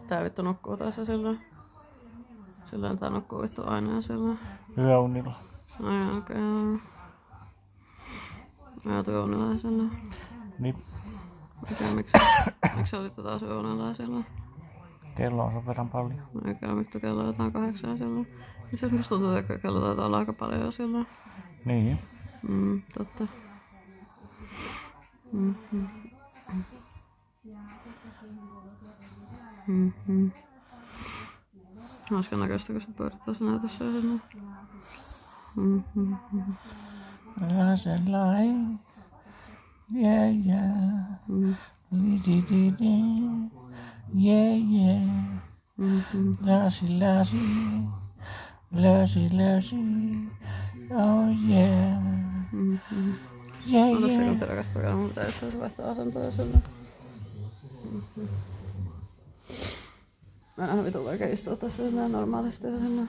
Tää vittu nukkuu tässä silloin. Silloin tää nukkuu vittu aina ja silloin. Yöunilla. Ai okei. Yöunilla ja silloin. Niin. Okei, miksi olit taas yöunilla ja silloin? Kello on sen verran paljon. Eikä vittu kello jotain 8 silloin. Itse asiassa musta tuntuu, että kello taitaa olla aika paljon jo silloin. Niin. Totta. Hauskan näköistä, kun sä pyörit tuossa näytössä ja silloin. Sellainen. Yeah. Yeah. Lösi. Oh yeah. Ota sekunti rakas pökälä, mun pitää itse asiassa vaihtaa asentoa silloin. Mä en ihan vitun oikein istua tässä silleen normaalisti ja silleen.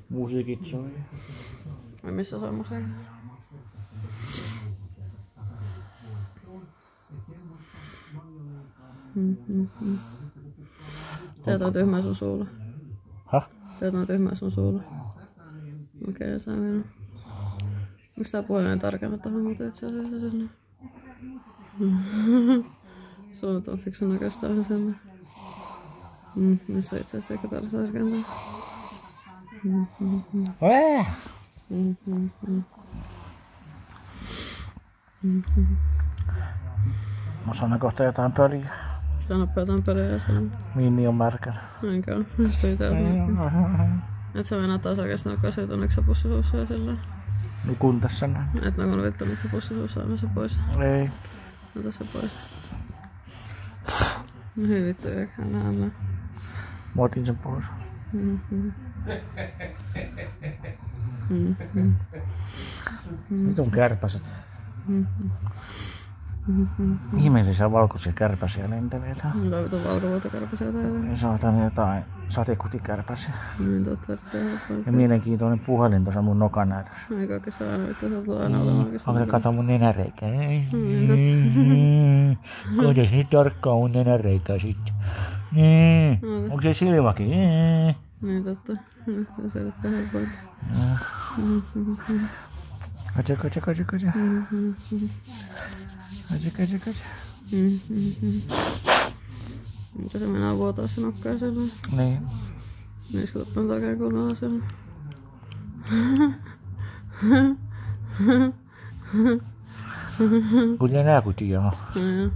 Musiikit soi. Ai missä soi musiikki? Teet on tyhmää sun suulla. Häh? Teet on tyhmää sun suulla. Okei, sä mennä. Miks tää puhelinen tarkemmin tohon muuten itse asiassa sinne? Suunnat on fiksun näköistä aina sinne. Missä itse asiassa eikä tarvitse tarkentaa. Mä sanon kohta jotain pöliä. Sanoppa jotain pöliä ja sanon. Minni on märkänä. Enkä oo. Et sä mennä taas oikeesti nukkaa siitä yksi pussi suussa ja silleen. Nukun tässä näin. Et nukun vittu yksi pussi suussa, anna se pois. Ei. Ota se pois. No hyi vittu, eiköhän nähdä. Mä otin sen pois. Vitun kärpäset. Ihmeellisiä valkoisia kärpäsiä lentelee täällä. Mulla on vitun valkovuotokärpäsiä täällä. Saatan jotain satikkutikärpäsiä. Niin totta, erittäin helppoa. Ja mielenkiintoinen puhelin tuossa mun nokan ääressä. Ei kaikki saa aina vittu, se tulee aina olemaan. Onko se kato mun nenäreikä? Koitais nyt tarkkaa mun nenäreikää sit. Onko se silmäkin? Niin totta. Se on erittäin helppoa. Katso. Mitä se mennään vuotaa se nokkaa silloin? Niin. Niin iskutapa nyt oikein kunnolla silloin. Kyllä nää kuti on. Joo.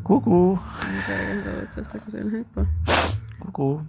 Kuku. Mikä ei ole itse asiassa takaisin, heippa. Kuku.